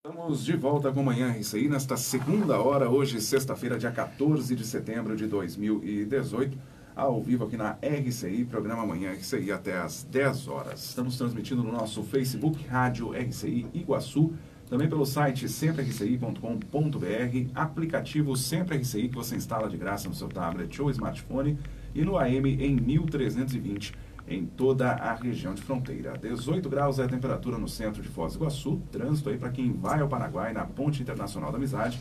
Estamos de volta com Manhã RCI nesta segunda hora, hoje sexta-feira, dia 14 de setembro de 2018, ao vivo aqui na RCI, programa Manhã RCI até às 10 horas. Estamos transmitindo no nosso Facebook, Rádio RCI Iguaçu, também pelo site semprerci.com.br, aplicativo Sempre RCI que você instala de graça no seu tablet ou smartphone e no AM em 1320 em toda a região de fronteira. 18 graus é a temperatura no centro de Foz do Iguaçu. Trânsito aí para quem vai ao Paraguai na Ponte Internacional da Amizade.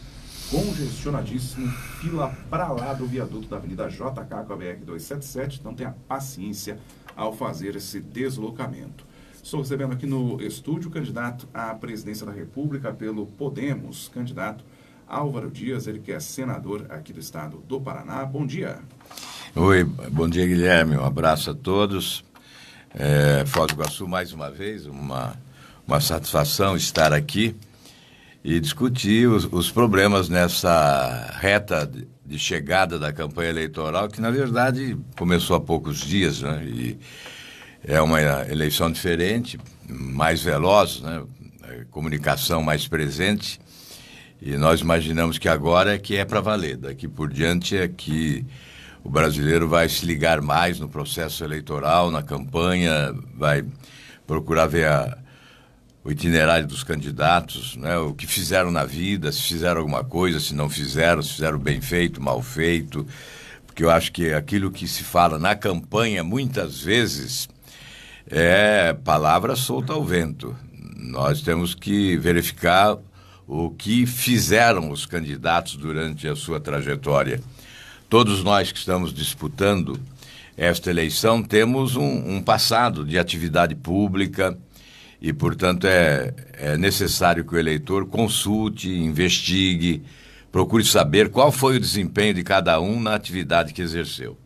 Congestionadíssimo, fila para lá do viaduto da Avenida JK com a BR-277. Então tenha paciência ao fazer esse deslocamento. Estou recebendo aqui no estúdio o candidato à presidência da República pelo Podemos, candidato Álvaro Dias, ele que é senador aqui do estado do Paraná. Bom dia. Oi, bom dia, Guilherme, um abraço a todos. Foz do Iguaçu, mais uma vez, uma satisfação estar aqui e discutir os problemas nessa reta de chegada da campanha eleitoral, que na verdade começou há poucos dias, né? E é uma eleição diferente, mais veloz, né? Comunicação mais presente, e nós imaginamos que agora é que é para valer, daqui por diante é que o brasileiro vai se ligar mais no processo eleitoral, na campanha, vai procurar ver o itinerário dos candidatos, né, o que fizeram na vida, se fizeram alguma coisa, se não fizeram, se fizeram bem feito, mal feito, porque eu acho que aquilo que se fala na campanha, muitas vezes, é palavra solta ao vento. Nós temos que verificar o que fizeram os candidatos durante a sua trajetória. Todos nós que estamos disputando esta eleição temos um passado de atividade pública e, portanto, é necessário que o eleitor consulte, investigue, procure saber qual foi o desempenho de cada um na atividade que exerceu.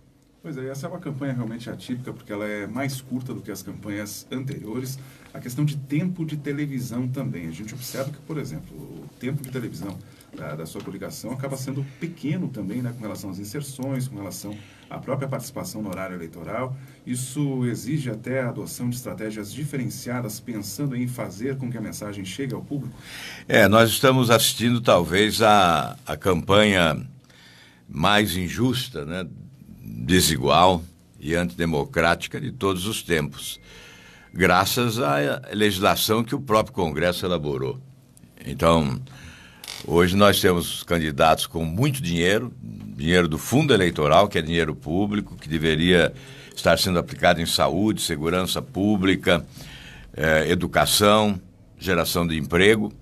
Pois é, essa é uma campanha realmente atípica porque ela é mais curta do que as campanhas anteriores. A questão de tempo de televisão também. A gente observa que, por exemplo, o tempo de televisão da sua coligação acaba sendo pequeno também, né, com relação às inserções, com relação à própria participação no horário eleitoral. Isso exige até a adoção de estratégias diferenciadas, pensando em fazer com que a mensagem chegue ao público? Nós estamos assistindo talvez a campanha mais injusta, né, desigual e antidemocrática de todos os tempos, graças à legislação que o próprio Congresso elaborou. Então, hoje nós temos candidatos com muito dinheiro do fundo eleitoral, que é dinheiro público, que deveria estar sendo aplicado em saúde, segurança pública, educação, geração de emprego,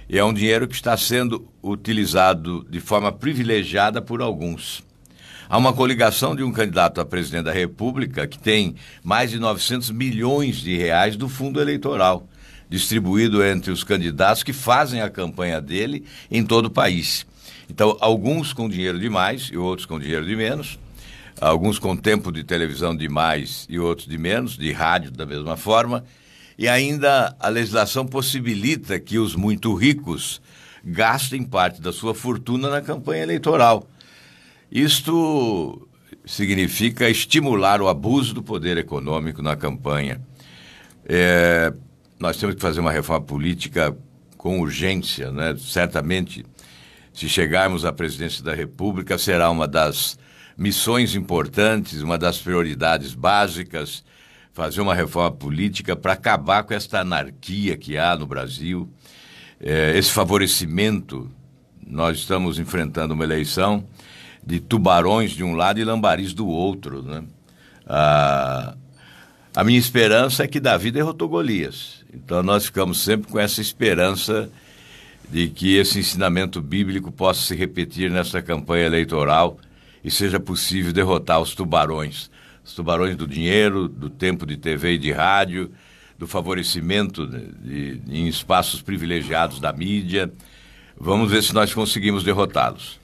e é um dinheiro que está sendo utilizado de forma privilegiada por alguns. Há uma coligação de um candidato a presidente da República que tem mais de 900 milhões de reais do fundo eleitoral, distribuído entre os candidatos que fazem a campanha dele em todo o país. Então, alguns com dinheiro de mais e outros com dinheiro de menos, alguns com tempo de televisão de mais e outros de menos, de rádio da mesma forma, e ainda a legislação possibilita que os muito ricos gastem parte da sua fortuna na campanha eleitoral. Isto significa estimular o abuso do poder econômico na campanha. Nós temos que fazer uma reforma política com urgência, né? Certamente, se chegarmos à presidência da República, será uma das missões importantes, uma das prioridades básicas, fazer uma reforma política para acabar com esta anarquia que há no Brasil, esse favorecimento. Nós estamos enfrentando uma eleição de tubarões de um lado e lambaris do outro, né? A minha esperança é que Davi derrotou Golias. Então nós ficamos sempre com essa esperança de que esse ensinamento bíblico possa se repetir nessa campanha eleitoral e seja possível derrotar os tubarões do dinheiro, do tempo de TV e de rádio, do favorecimento em espaços privilegiados da mídia. Vamos ver se nós conseguimos derrotá-los.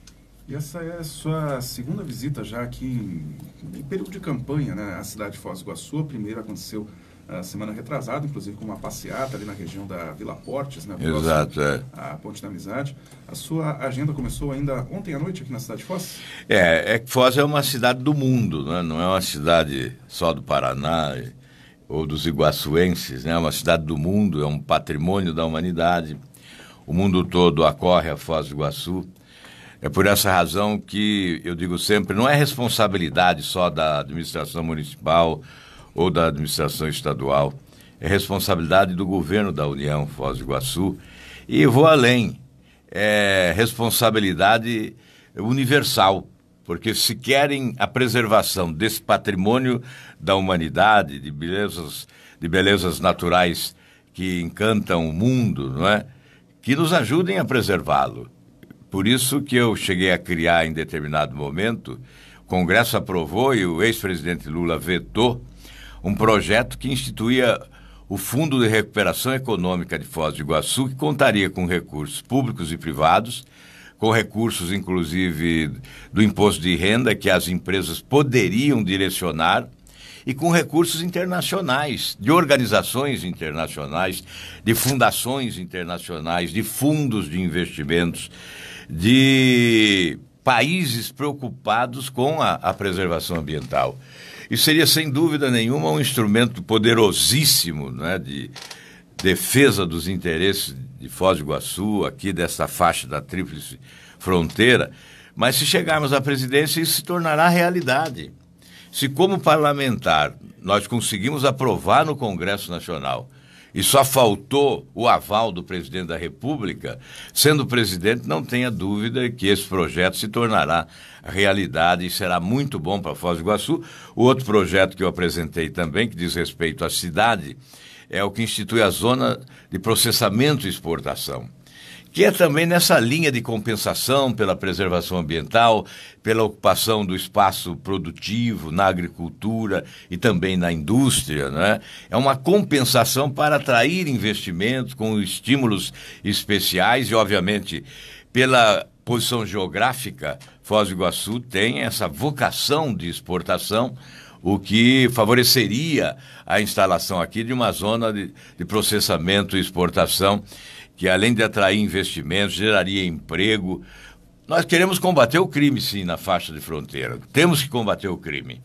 E essa é a sua segunda visita já aqui em período de campanha, né, à cidade de Foz do Iguaçu. A primeira aconteceu semana retrasada, inclusive com uma passeata ali na região da Vila Portes, né? Exato, a Ponte da Amizade. A sua agenda começou ainda ontem à noite aqui na cidade de Foz? Foz é uma cidade do mundo, né? Não é uma cidade só do Paraná ou dos iguaçuenses, né? É uma cidade do mundo, é um patrimônio da humanidade. o mundo todo acorre a Foz do Iguaçu. É por essa razão que eu digo sempre, não é responsabilidade só da administração municipal ou da administração estadual, é responsabilidade do governo da União Foz do Iguaçu, e vou além, é responsabilidade universal, porque se querem a preservação desse patrimônio da humanidade, de belezas naturais que encantam o mundo, não é? Que nos ajudem a preservá-lo. Por isso que eu cheguei a criar em determinado momento, o Congresso aprovou e o ex-presidente Lula vetou um projeto que instituía o Fundo de Recuperação Econômica de Foz do Iguaçu, que contaria com recursos públicos e privados, com recursos, inclusive, do imposto de renda que as empresas poderiam direcionar, e com recursos internacionais, de organizações internacionais, de fundações internacionais, de fundos de investimentos, de países preocupados com a preservação ambiental. E seria, sem dúvida nenhuma, um instrumento poderosíssimo, né, de defesa dos interesses de Foz do Iguaçu, aqui dessa faixa da Tríplice Fronteira. Mas se chegarmos à presidência, isso se tornará realidade. Se, como parlamentar, nós conseguimos aprovar no Congresso Nacional e só faltou o aval do presidente da República, sendo presidente, não tenha dúvida que esse projeto se tornará realidade e será muito bom para Foz do Iguaçu. O outro projeto que eu apresentei também, que diz respeito à cidade, é o que institui a Zona de Processamento e Exportação, que é também nessa linha de compensação pela preservação ambiental, pela ocupação do espaço produtivo na agricultura e também na indústria, né? É uma compensação para atrair investimentos com estímulos especiais e, obviamente, pela posição geográfica, Foz do Iguaçu tem essa vocação de exportação, o que favoreceria a instalação aqui de uma zona de processamento e exportação, que além de atrair investimentos, geraria emprego. Nós queremos combater o crime, sim, na faixa de fronteira. Temos que combater o crime.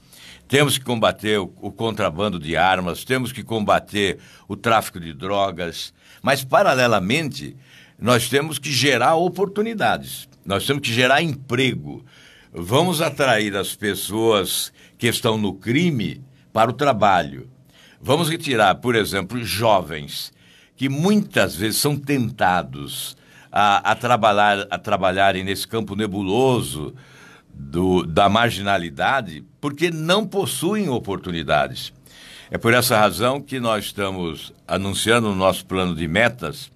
Temos que combater o contrabando de armas, temos que combater o tráfico de drogas. Mas, paralelamente, nós temos que gerar oportunidades. Nós temos que gerar emprego. Vamos atrair as pessoas que estão no crime para o trabalho. Vamos retirar, por exemplo, jovens que muitas vezes são tentados a trabalharem nesse campo nebuloso da marginalidade, porque não possuem oportunidades. É por essa razão que nós estamos anunciando no nosso plano de metas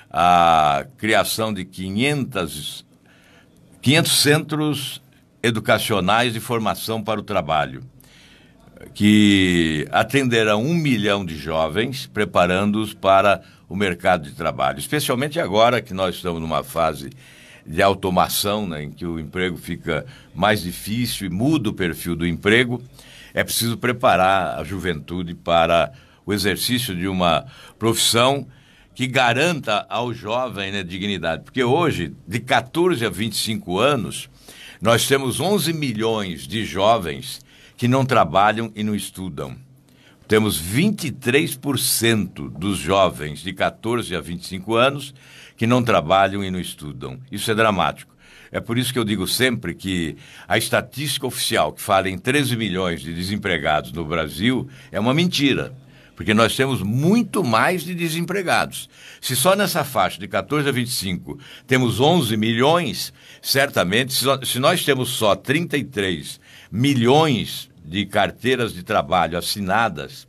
a criação de 500 centros educacionais de formação para o trabalho, que atenderão 1 milhão de jovens, preparando-os para o mercado de trabalho. Especialmente agora que nós estamos numa fase de automação, né, em que o emprego fica mais difícil e muda o perfil do emprego, é preciso preparar a juventude para o exercício de uma profissão que garanta ao jovem, né, dignidade. Porque hoje, de 14 a 25 anos, nós temos 11 milhões de jovens que não trabalham e não estudam. Temos 23% dos jovens de 14 a 25 anos que não trabalham e não estudam. Isso é dramático. É por isso que eu digo sempre que a estatística oficial, que fala em 13 milhões de desempregados no Brasil, é uma mentira. Porque nós temos muito mais de desempregados. Se só nessa faixa de 14 a 25 temos 11 milhões, certamente, se nós temos só 33 milhões de carteiras de trabalho assinadas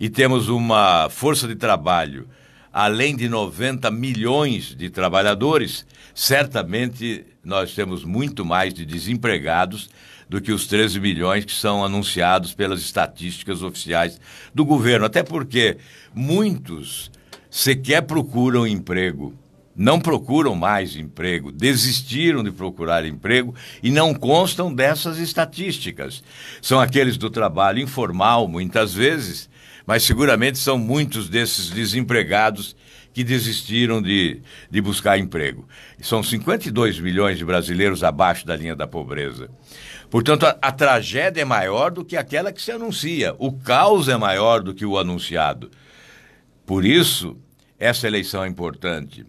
e temos uma força de trabalho além de 90 milhões de trabalhadores, certamente nós temos muito mais de desempregados do que os 13 milhões que são anunciados pelas estatísticas oficiais do governo. Até porque muitos sequer procuram emprego, não procuram mais emprego, desistiram de procurar emprego e não constam dessas estatísticas. São aqueles do trabalho informal, muitas vezes, mas seguramente são muitos desses desempregados que desistiram de buscar emprego. São 52 milhões de brasileiros abaixo da linha da pobreza. Portanto, a tragédia é maior do que aquela que se anuncia. O caos é maior do que o anunciado. Por isso, essa eleição é importante.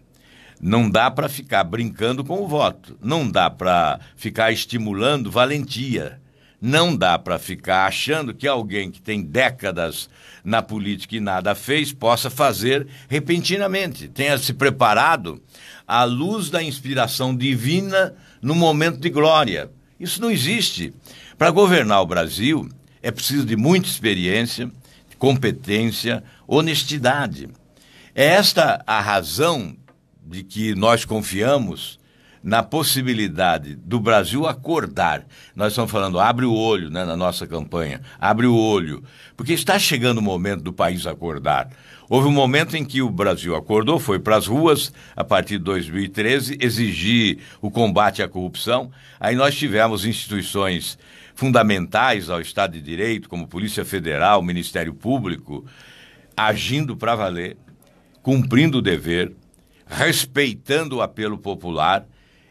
Não dá para ficar brincando com o voto, não dá para ficar estimulando valentia, não dá para ficar achando que alguém que tem décadas na política e nada fez possa fazer repentinamente. Tenha se preparado à luz da inspiração divina no momento de glória. Isso não existe. Para governar o Brasil é preciso de muita experiência, competência, honestidade. É esta a razão de que nós confiamos na possibilidade do Brasil acordar. Nós estamos falando, abre o olho, né, na nossa campanha, abre o olho, porque está chegando o momento do país acordar. Houve um momento em que o Brasil acordou, foi para as ruas, a partir de 2013, exigir o combate à corrupção. Aí nós tivemos instituições fundamentais ao Estado de Direito, como Polícia Federal, Ministério Público, agindo para valer, cumprindo o dever, respeitando o apelo popular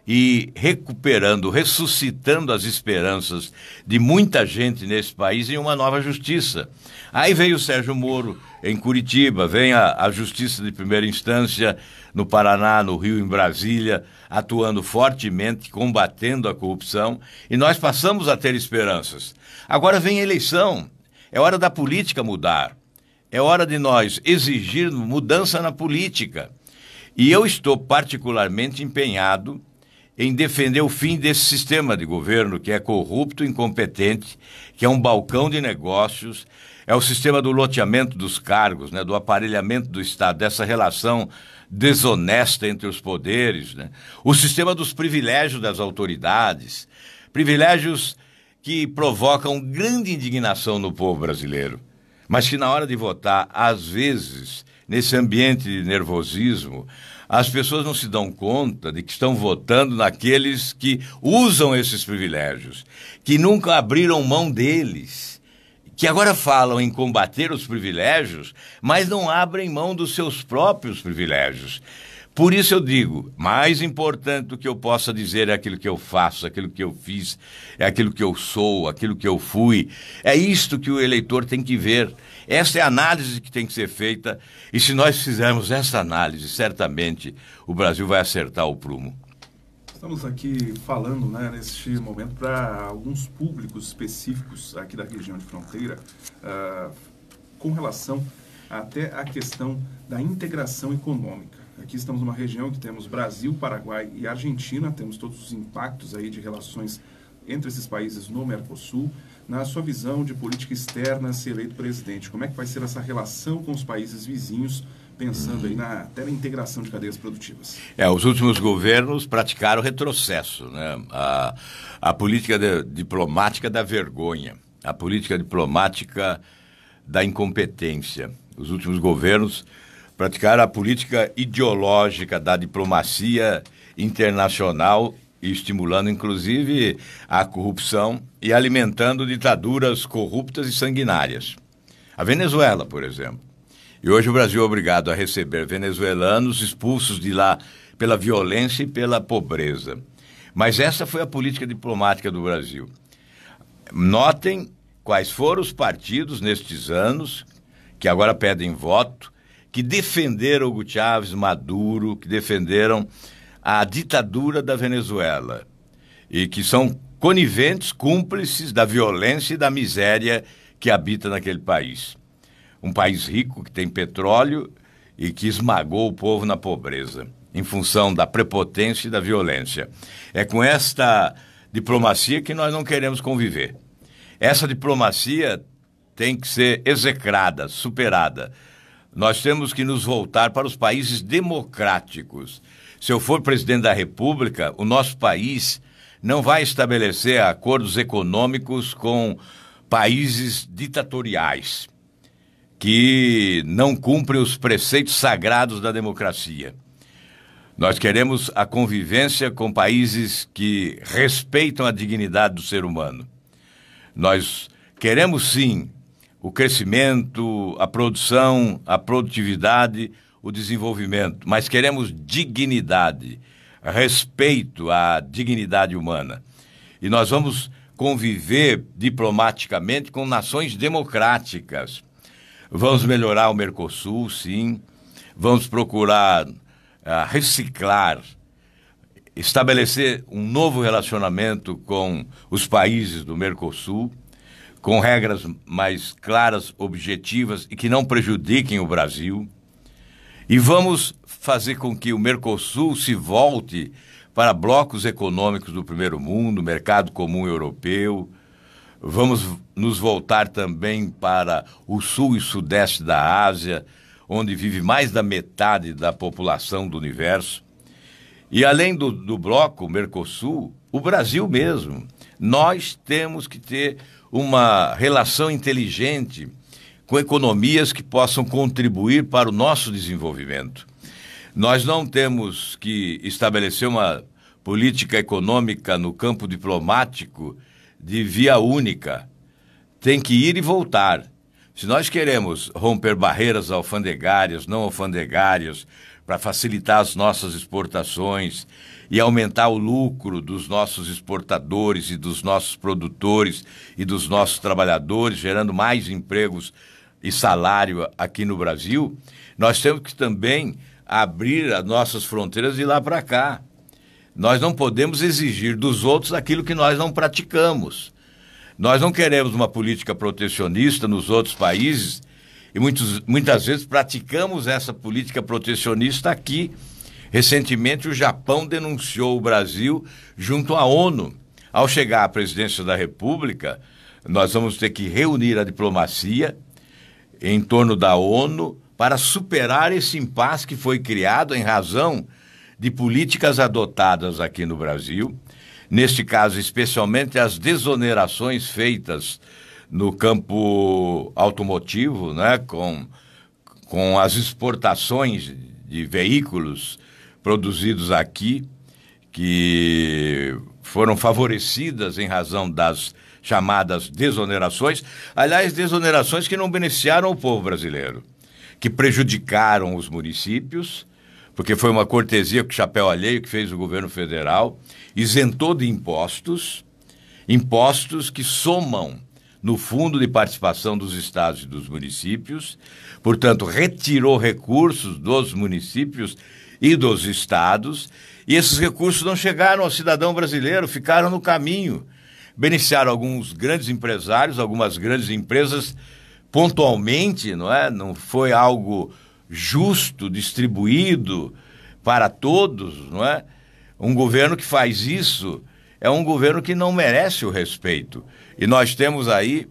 e recuperando, ressuscitando as esperanças de muita gente nesse país em uma nova justiça. Aí veio o Sérgio Moro em Curitiba, vem a justiça de primeira instância no Paraná, no Rio, em Brasília, atuando fortemente, combatendo a corrupção, e nós passamos a ter esperanças. Agora vem a eleição, é hora da política mudar, é hora de nós exigir mudança na política. E eu estou particularmente empenhado em defender o fim desse sistema de governo que é corrupto, incompetente, que é um balcão de negócios, é o sistema do loteamento dos cargos, né, do aparelhamento do Estado, dessa relação desonesta entre os poderes, né, o sistema dos privilégios das autoridades, privilégios que provocam grande indignação no povo brasileiro, mas que na hora de votar, às vezes, nesse ambiente de nervosismo, as pessoas não se dão conta de que estão votando naqueles que usam esses privilégios, que nunca abriram mão deles, que agora falam em combater os privilégios, mas não abrem mão dos seus próprios privilégios. Por isso eu digo, mais importante do que eu possa dizer é aquilo que eu faço, aquilo que eu fiz, é aquilo que eu sou, aquilo que eu fui. É isto que o eleitor tem que ver. Essa é a análise que tem que ser feita, e se nós fizermos essa análise, certamente o Brasil vai acertar o prumo. Estamos aqui falando, né, neste momento para alguns públicos específicos aqui da região de fronteira, com relação até à questão da integração econômica. Aqui estamos numa região que temos Brasil, Paraguai e Argentina, temos todos os impactos aí de relações entre esses países no Mercosul. Na sua visão de política externa, se eleito presidente, como é que vai ser essa relação com os países vizinhos, pensando aí até na integração de cadeias produtivas? Os últimos governos praticaram retrocesso, né? A política diplomática da vergonha, a política diplomática da incompetência. Os últimos governos praticaram a política ideológica da diplomacia internacional, estimulando, inclusive, a corrupção e alimentando ditaduras corruptas e sanguinárias. A Venezuela, por exemplo. E hoje o Brasil é obrigado a receber venezuelanos expulsos de lá pela violência e pela pobreza. Mas essa foi a política diplomática do Brasil. Notem quais foram os partidos nestes anos, que agora pedem voto, que defenderam Hugo Chávez, Maduro, que defenderam a ditadura da Venezuela e que são coniventes, cúmplices da violência e da miséria que habita naquele país. Um país rico que tem petróleo e que esmagou o povo na pobreza, em função da prepotência e da violência. É com esta diplomacia que nós não queremos conviver. Essa diplomacia tem que ser execrada, superada. Nós temos que nos voltar para os países democráticos. Se eu for presidente da República, o nosso país não vai estabelecer acordos econômicos com países ditatoriais que não cumprem os preceitos sagrados da democracia. Nós queremos a convivência com países que respeitam a dignidade do ser humano. Nós queremos, sim, o crescimento, a produção, a produtividade, o desenvolvimento, mas queremos dignidade, respeito à dignidade humana. E nós vamos conviver diplomaticamente com nações democráticas. Vamos melhorar o Mercosul, sim. Vamos procurar reciclar, estabelecer um novo relacionamento com os países do Mercosul, com regras mais claras, objetivas e que não prejudiquem o Brasil. E vamos fazer com que o Mercosul se volte para blocos econômicos do primeiro mundo, mercado comum europeu. Vamos nos voltar também para o sul e sudeste da Ásia, onde vive mais da metade da população do universo. E além do bloco Mercosul, o Brasil mesmo. Nós temos que ter uma relação inteligente com economias que possam contribuir para o nosso desenvolvimento. Nós não temos que estabelecer uma política econômica no campo diplomático de via única. Tem que ir e voltar. Se nós queremos romper barreiras alfandegárias, não alfandegárias, para facilitar as nossas exportações e aumentar o lucro dos nossos exportadores e dos nossos produtores e dos nossos trabalhadores, gerando mais empregos e salário aqui no Brasil, nós temos que também abrir as nossas fronteiras de lá para cá. Nós não podemos exigir dos outros aquilo que nós não praticamos. Nós não queremos uma política protecionista nos outros países e muitas vezes praticamos essa política protecionista aqui. Recentemente o Japão denunciou o Brasil junto à ONU. Ao chegar à presidência da República, nós vamos ter que reunir a diplomacia em torno da ONU para superar esse impasse que foi criado em razão de políticas adotadas aqui no Brasil. Neste caso, especialmente as desonerações feitas no campo automotivo, né, com as exportações de veículos produzidos aqui, que foram favorecidas em razão das chamadas desonerações. Aliás, desonerações que não beneficiaram o povo brasileiro, que prejudicaram os municípios, porque foi uma cortesia com chapéu alheio que fez o governo federal, isentou de impostos que somam no fundo de participação dos estados e dos municípios, portanto, retirou recursos dos municípios e dos estados, e esses recursos não chegaram ao cidadão brasileiro, ficaram no caminho. Beneficiaram alguns grandes empresários, algumas grandes empresas, pontualmente, não é? Não foi algo justo, distribuído para todos, não é? Um governo que faz isso é um governo que não merece o respeito. E nós temos aí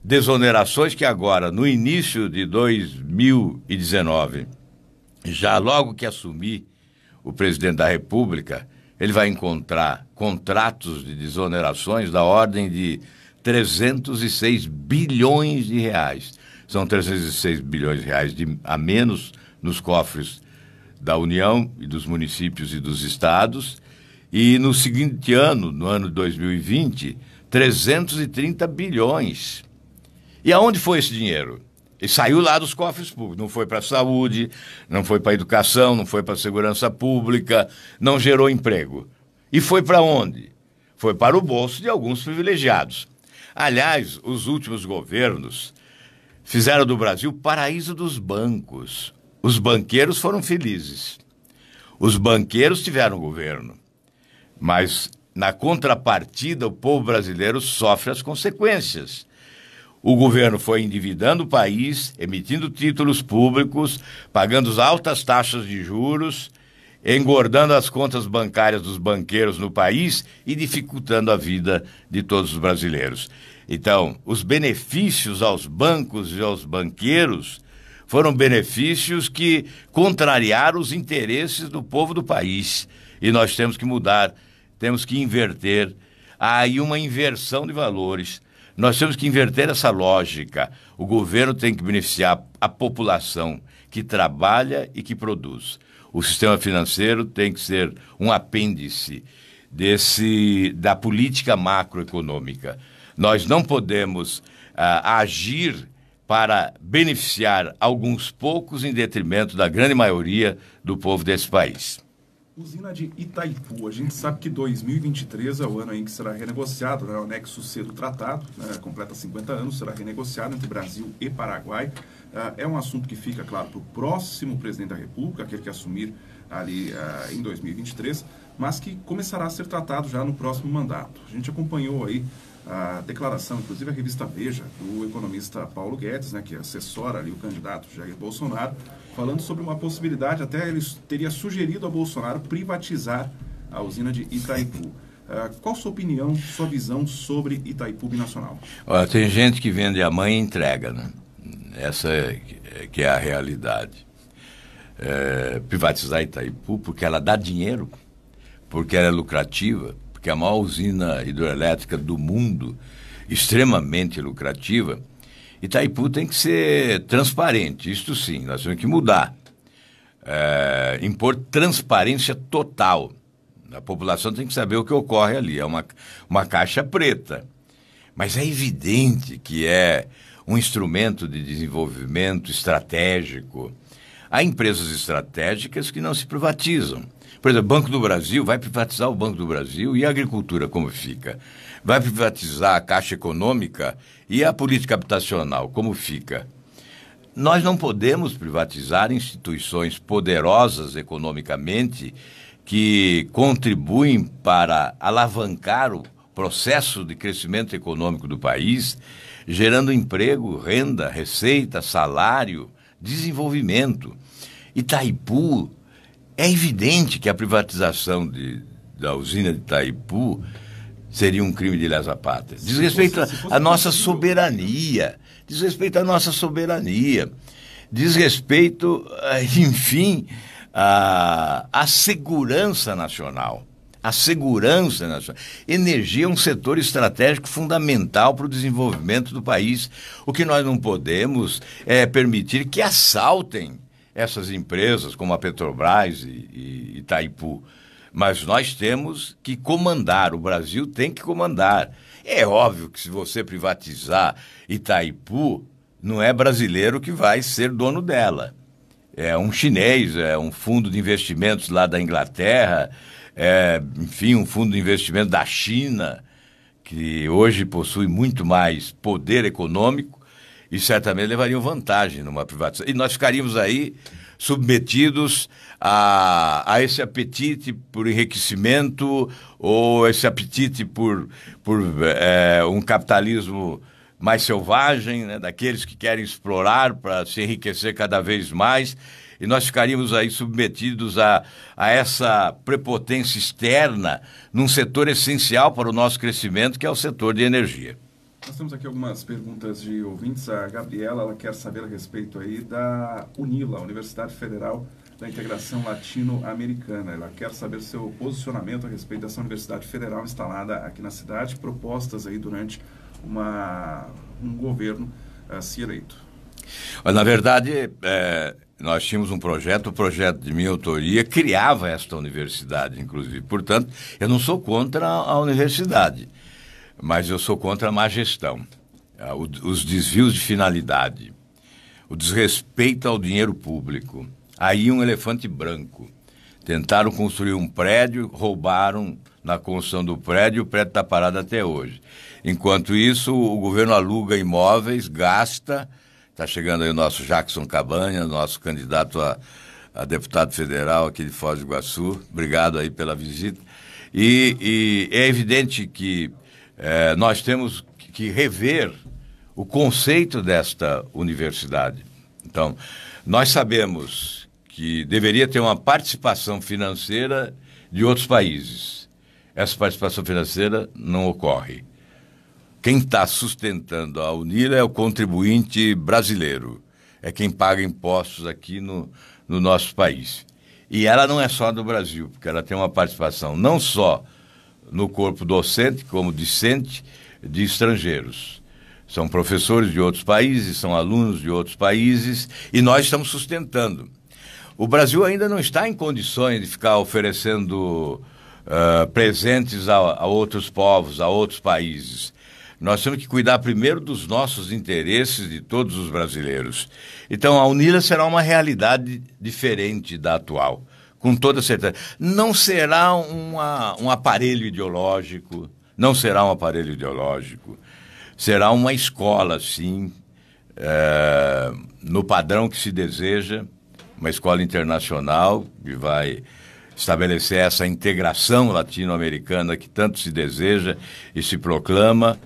desonerações que agora, no início de 2019, já logo que assumir o presidente da República, ele vai encontrar contratos de desonerações da ordem de 306 bilhões de reais. São 306 bilhões de reais a menos nos cofres da União e dos municípios e dos estados. E no seguinte ano, no ano de 2020, 330 bilhões. E aonde foi esse dinheiro? Ele saiu lá dos cofres públicos. Não foi para a saúde, não foi para a educação, não foi para a segurança pública, não gerou emprego. E foi para onde? Foi para o bolso de alguns privilegiados. Aliás, os últimos governos fizeram do Brasil paraíso dos bancos. Os banqueiros foram felizes. Os banqueiros tiveram governo. Mas, na contrapartida, o povo brasileiro sofre as consequências. O governo foi endividando o país, emitindo títulos públicos, pagando altas taxas de juros, engordando as contas bancárias dos banqueiros no país e dificultando a vida de todos os brasileiros. Então, os benefícios aos bancos e aos banqueiros foram benefícios que contrariaram os interesses do povo do país. E nós temos que mudar, temos que inverter. Há aí uma inversão de valores. Nós temos que inverter essa lógica. O governo tem que beneficiar a população que trabalha e que produz. O sistema financeiro tem que ser um apêndice da política macroeconômica. Nós não podemos agir para beneficiar alguns poucos em detrimento da grande maioria do povo desse país. Usina de Itaipu, a gente sabe que 2023 é o ano em que será renegociado, né, o anexo C do tratado, né, completa 50 anos, será renegociado entre Brasil e Paraguai. É um assunto que fica, claro, para o próximo presidente da República, aquele que assumir ali em 2023, mas que começará a ser tratado já no próximo mandato. A gente acompanhou aí a declaração, inclusive a revista Veja, do economista Paulo Guedes, né, que assessora ali o candidato Jair Bolsonaro, falando sobre uma possibilidade, até ele teria sugerido a Bolsonaro privatizar a usina de Itaipu. Qual a sua opinião, sua visão sobre Itaipu Binacional? Olha, tem gente que vende a mãe e entrega, né? Essa que é a realidade. Privatizar Itaipu porque ela dá dinheiro, porque ela é lucrativa, porque é a maior usina hidroelétrica do mundo, extremamente lucrativa. Itaipu tem que ser transparente, isto sim, nós temos que mudar. Impor transparência total. A população tem que saber o que ocorre ali, é uma caixa preta. Mas é evidente que é um instrumento de desenvolvimento estratégico. Há empresas estratégicas que não se privatizam. Por exemplo, o Banco do Brasil, vai privatizar o Banco do Brasil e a agricultura como fica? Vai privatizar a Caixa Econômica e a política habitacional como fica? Nós não podemos privatizar instituições poderosas economicamente que contribuem para alavancar o processo de crescimento econômico do país, gerando emprego, renda, receita, salário, desenvolvimento. Itaipu, é evidente que a privatização da usina de Itaipu seria um crime de lesa pátria. Diz respeito à nossa soberania, diz respeito à nossa soberania, diz respeito, enfim, à segurança nacional. A segurança nacional. Energia é um setor estratégico fundamental para o desenvolvimento do país. O que nós não podemos é permitir que assaltem essas empresas, como a Petrobras e Itaipu. Mas nós temos que comandar, o Brasil tem que comandar. É óbvio que se você privatizar Itaipu, não é brasileiro que vai ser dono dela. É um chinês, é um fundo de investimentos lá da Inglaterra, enfim, um fundo de investimento da China, que hoje possui muito mais poder econômico e certamente levariam vantagem numa privatização. E nós ficaríamos aí submetidos a esse apetite por enriquecimento ou esse apetite por um capitalismo mais selvagem, né, daqueles que querem explorar para se enriquecer cada vez mais, e nós ficaríamos aí submetidos a essa prepotência externa num setor essencial para o nosso crescimento, que é o setor de energia. Nós temos aqui algumas perguntas de ouvintes. A Gabriela, ela quer saber a respeito aí da UNILA, Universidade Federal da Integração Latino-Americana. Ela quer saber seu posicionamento a respeito dessa Universidade Federal instalada aqui na cidade, propostas aí durante um governo se eleito. Na verdade, nós tínhamos um projeto, o projeto de minha autoria criava esta universidade, inclusive. Portanto, eu não sou contra a universidade, mas eu sou contra a má gestão, os desvios de finalidade, o desrespeito ao dinheiro público. Aí um elefante branco. Tentaram construir um prédio, roubaram na construção do prédio, o prédio está parado até hoje. Enquanto isso, o governo aluga imóveis, gasta. Está chegando aí o nosso Jackson Cabanha, nosso candidato a deputado federal aqui de Foz do Iguaçu. Obrigado aí pela visita. E é evidente que nós temos que rever o conceito desta universidade. Então, nós sabemos que deveria ter uma participação financeira de outros países. Essa participação financeira não ocorre. Quem está sustentando a UNILA é o contribuinte brasileiro. É quem paga impostos aqui no nosso país. E ela não é só do Brasil, porque ela tem uma participação não só no corpo docente, como discente, de estrangeiros. São professores de outros países, são alunos de outros países, e nós estamos sustentando. O Brasil ainda não está em condições de ficar oferecendo presentes a outros povos, a outros países. Nós temos que cuidar primeiro dos nossos interesses, de todos os brasileiros. Então, a UNILA será uma realidade diferente da atual, com toda certeza. Não será um aparelho ideológico, não será um aparelho ideológico. Será uma escola, sim, no padrão que se deseja, uma escola internacional que vai estabelecer essa integração latino-americana que tanto se deseja e se proclama,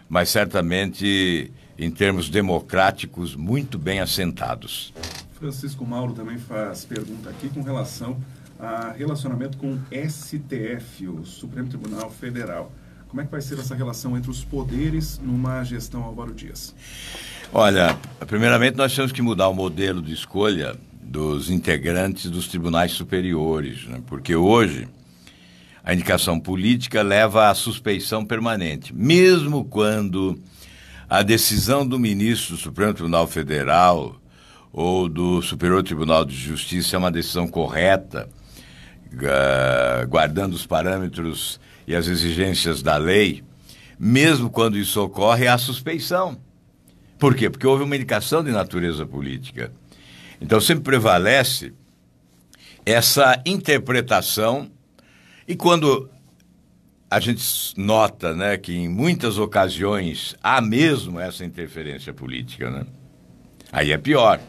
mas certamente em termos democráticos muito bem assentados. Francisco Mauro também faz pergunta aqui com relação a relacionamento com o STF, o Supremo Tribunal Federal. Como é que vai ser essa relação entre os poderes numa gestão Álvaro Dias? Olha, primeiramente nós temos que mudar o modelo de escolha dos integrantes dos tribunais superiores, né? Porque hoje a indicação política leva à suspeição permanente, mesmo quando a decisão do ministro do Supremo Tribunal Federal ou do Superior Tribunal de Justiça é uma decisão correta, guardando os parâmetros e as exigências da lei, mesmo quando isso ocorre, há suspeição. Por quê? Porque houve uma indicação de natureza política. Então sempre prevalece essa interpretação, e quando a gente nota, né, que em muitas ocasiões há mesmo essa interferência política, né, aí é pior.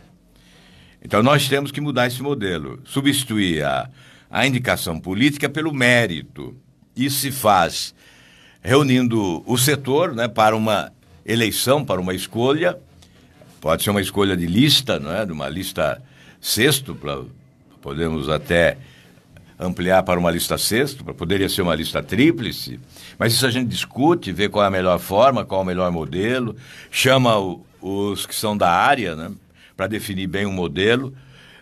Então nós temos que mudar esse modelo, substituir a indicação política pelo mérito. Isso se faz reunindo o setor, né, para uma eleição, para uma escolha. Pode ser uma escolha de lista, não é? De uma lista sexto, podemos até ampliar para uma lista sexto, poderia ser uma lista tríplice, mas isso a gente discute, vê qual é a melhor forma, qual é o melhor modelo, chama os que são da área, né, para definir bem um modelo,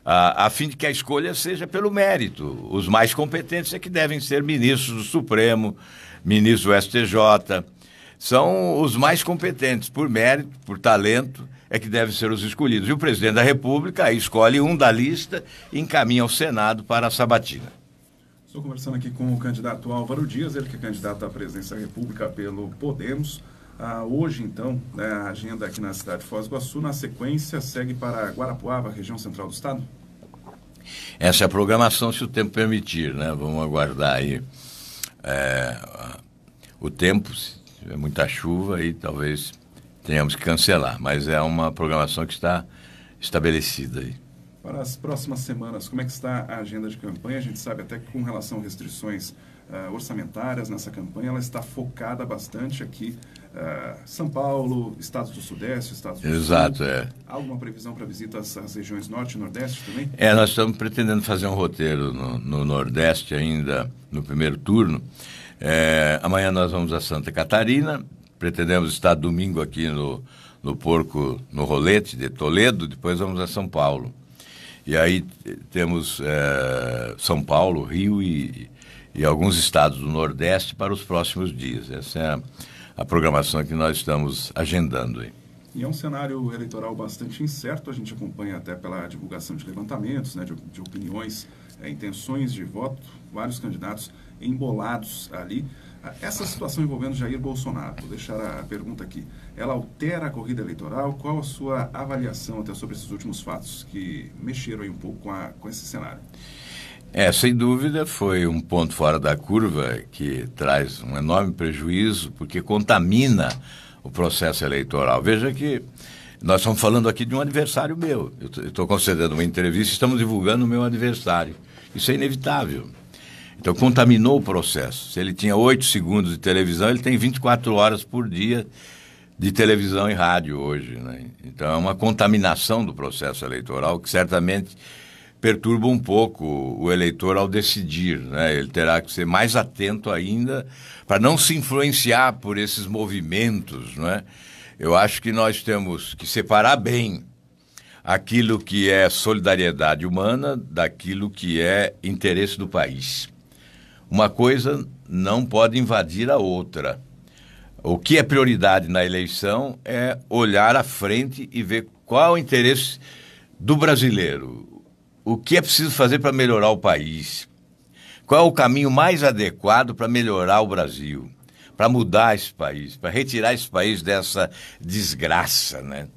a fim de que a escolha seja pelo mérito. Os mais competentes é que devem ser ministros do Supremo, ministros do STJ, são os mais competentes, por mérito, por talento, é que devem ser os escolhidos. E o presidente da República aí escolhe um da lista e encaminha ao Senado para a sabatina. Estou conversando aqui com o candidato Álvaro Dias, ele que é candidato à presidência da República pelo Podemos. Hoje, então, né, a agenda aqui na cidade de Foz do Iguaçu, na sequência, segue para Guarapuava, região central do estado? Essa é a programação, se o tempo permitir, né? Vamos aguardar aí o tempo, se tiver muita chuva, aí talvez tenhamos que cancelar, mas é uma programação que está estabelecida aí. Para as próximas semanas, como é que está a agenda de campanha? A gente sabe até que com relação a restrições orçamentárias nessa campanha, ela está focada bastante aqui, São Paulo, estados do Sudeste, estados do Exato, Sul. é. Há alguma previsão para visitas às regiões Norte e Nordeste também? Nós estamos pretendendo fazer um roteiro no Nordeste ainda, no primeiro turno. Amanhã nós vamos a Santa Catarina, pretendemos estar domingo aqui no Porco, no Rolete de Toledo, depois vamos a São Paulo. E aí temos São Paulo, Rio e alguns estados do Nordeste para os próximos dias. Essa é a programação que nós estamos agendando aí. E é um cenário eleitoral bastante incerto, a gente acompanha até pela divulgação de levantamentos, né, de opiniões, intenções de voto, vários candidatos embolados ali. Essa situação envolvendo Jair Bolsonaro, vou deixar a pergunta aqui, ela altera a corrida eleitoral? Qual a sua avaliação até sobre esses últimos fatos que mexeram aí um pouco com esse cenário? Sem dúvida, foi um ponto fora da curva que traz um enorme prejuízo, porque contamina o processo eleitoral. Veja que nós estamos falando aqui de um adversário meu. Eu estou concedendo uma entrevista e estamos divulgando o meu adversário. Isso é inevitável. Então, contaminou o processo. Se ele tinha 8 segundos de televisão, ele tem 24 horas por dia de televisão e rádio hoje, né? Então, é uma contaminação do processo eleitoral que certamente perturba um pouco o eleitor ao decidir, né? Ele terá que ser mais atento ainda para não se influenciar por esses movimentos, né? Eu acho que nós temos que separar bem aquilo que é solidariedade humana daquilo que é interesse do país. Uma coisa não pode invadir a outra. O que é prioridade na eleição é olhar à frente e ver qual é o interesse do brasileiro. O que é preciso fazer para melhorar o país? Qual é o caminho mais adequado para melhorar o Brasil? Para mudar esse país, para retirar esse país dessa desgraça, né?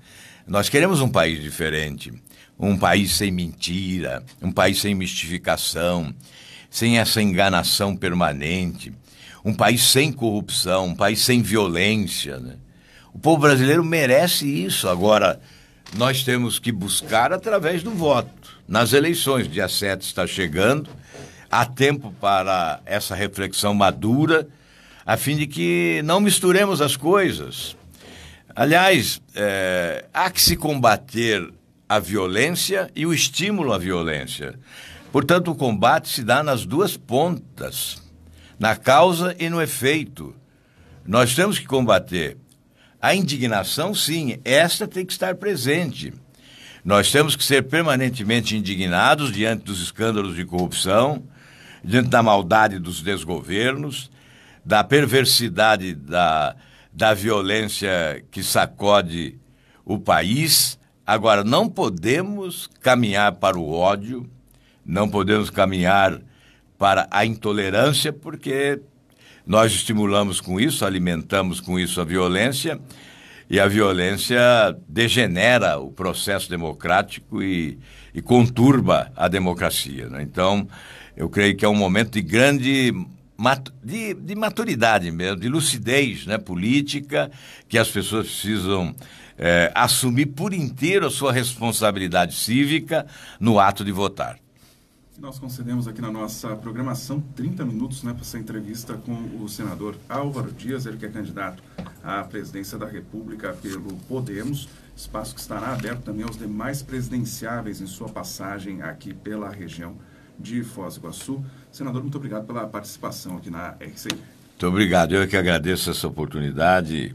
Nós queremos um país diferente, um país sem mentira, um país sem mistificação, sem essa enganação permanente, um país sem corrupção, um país sem violência, né? O povo brasileiro merece isso. Agora, nós temos que buscar através do voto. nas eleições. Dia 7 está chegando, há tempo para essa reflexão madura, a fim de que não misturemos as coisas. Aliás, há que se combater a violência e o estímulo à violência. Portanto, o combate se dá nas duas pontas, na causa e no efeito. Nós temos que combater a indignação, sim, esta tem que estar presente. Nós temos que ser permanentemente indignados diante dos escândalos de corrupção, diante da maldade dos desgovernos, da perversidade da violência que sacode o país. Agora, não podemos caminhar para o ódio, não podemos caminhar para a intolerância, porque nós estimulamos com isso, alimentamos com isso a violência, e a violência degenera o processo democrático e conturba a democracia, né? Então, eu creio que é um momento de grande de maturidade mesmo, de lucidez, né, política, que as pessoas precisam assumir por inteiro a sua responsabilidade cívica no ato de votar. Nós concedemos aqui na nossa programação 30 minutos, né, para essa entrevista com o senador Álvaro Dias, ele que é candidato à presidência da República pelo Podemos, espaço que estará aberto também aos demais presidenciáveis em sua passagem aqui pela região de Foz do Iguaçu. Senador, muito obrigado pela participação aqui na RCI. Muito obrigado, eu que agradeço essa oportunidade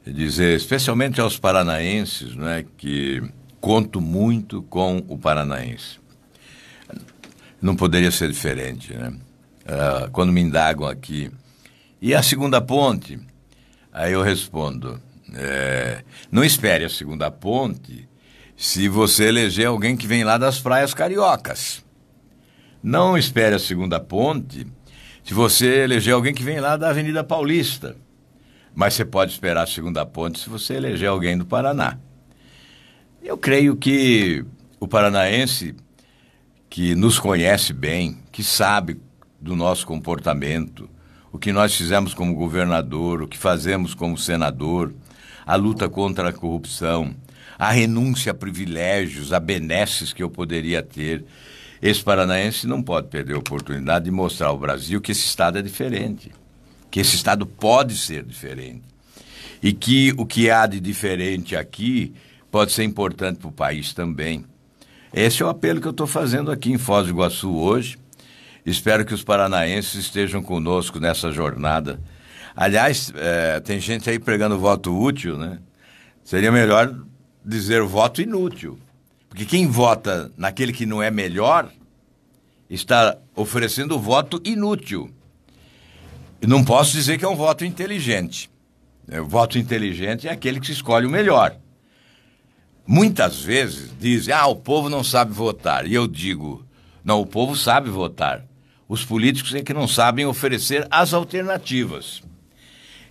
de dizer, especialmente aos paranaenses, né, que conto muito com o paranaense. Não poderia ser diferente, né? Quando me indagam aqui, e a segunda ponte? Aí eu respondo, não espere a segunda ponte se você eleger alguém que vem lá das praias cariocas. Não espere a segunda ponte se você eleger alguém que vem lá da Avenida Paulista. Mas você pode esperar a segunda ponte se você eleger alguém do Paraná. Eu creio que o paranaense que nos conhece bem, que sabe do nosso comportamento, o que nós fizemos como governador, o que fazemos como senador, a luta contra a corrupção, a renúncia a privilégios, a benesses que eu poderia ter. Esse paranaense não pode perder a oportunidade de mostrar ao Brasil que esse Estado é diferente, que esse Estado pode ser diferente e que o que há de diferente aqui pode ser importante para o país também. Esse é o apelo que eu estou fazendo aqui em Foz do Iguaçu hoje. Espero que os paranaenses estejam conosco nessa jornada. Aliás, tem gente aí pregando voto útil, né? Seria melhor dizer voto inútil. Porque quem vota naquele que não é melhor está oferecendo voto inútil. E não posso dizer que é um voto inteligente. O voto inteligente é aquele que se escolhe o melhor. Muitas vezes dizem, o povo não sabe votar. E eu digo, não, o povo sabe votar. Os políticos é que não sabem oferecer as alternativas.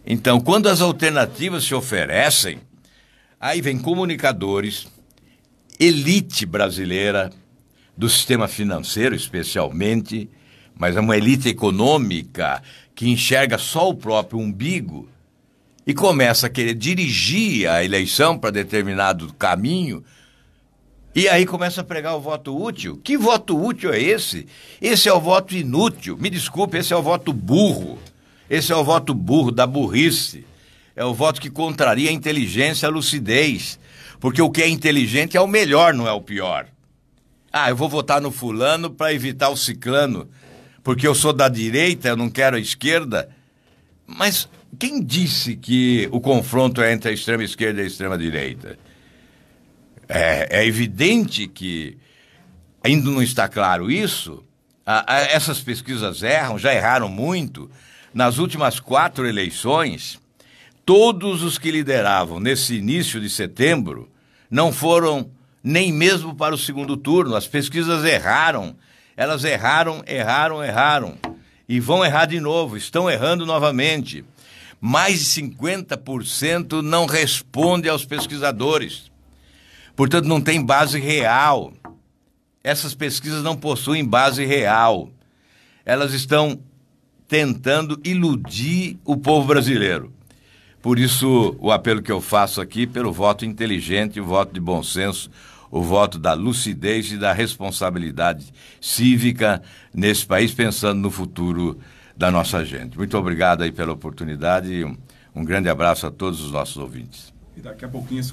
Então, quando as alternativas se oferecem, aí vem comunicadores, elite brasileira, do sistema financeiro especialmente, mas é uma elite econômica que enxerga só o próprio umbigo, e começa a querer dirigir a eleição para determinado caminho, e aí começa a pregar o voto útil. Que voto útil é esse? Esse é o voto inútil. Me desculpe, esse é o voto burro. Esse é o voto burro da burrice. É o voto que contraria a inteligência, a lucidez. Porque o que é inteligente é o melhor, não é o pior. Eu vou votar no fulano para evitar o ciclano, porque eu sou da direita, eu não quero a esquerda. Mas quem disse que o confronto é entre a extrema esquerda e a extrema direita? É evidente que, ainda não está claro isso, essas pesquisas erram, já erraram muito. Nas últimas 4 eleições, todos os que lideravam nesse início de setembro não foram nem mesmo para o segundo turno. As pesquisas erraram, elas erraram. E vão errar de novo, estão errando novamente. Mais de 50% não responde aos pesquisadores. Portanto, não tem base real. Essas pesquisas não possuem base real. Elas estão tentando iludir o povo brasileiro. Por isso, o apelo que eu faço aqui pelo voto inteligente, o voto de bom senso, o voto da lucidez e da responsabilidade cívica nesse país, pensando no futuro da nossa gente. Muito obrigado aí pela oportunidade e um grande abraço a todos os nossos ouvintes. E daqui a pouquinho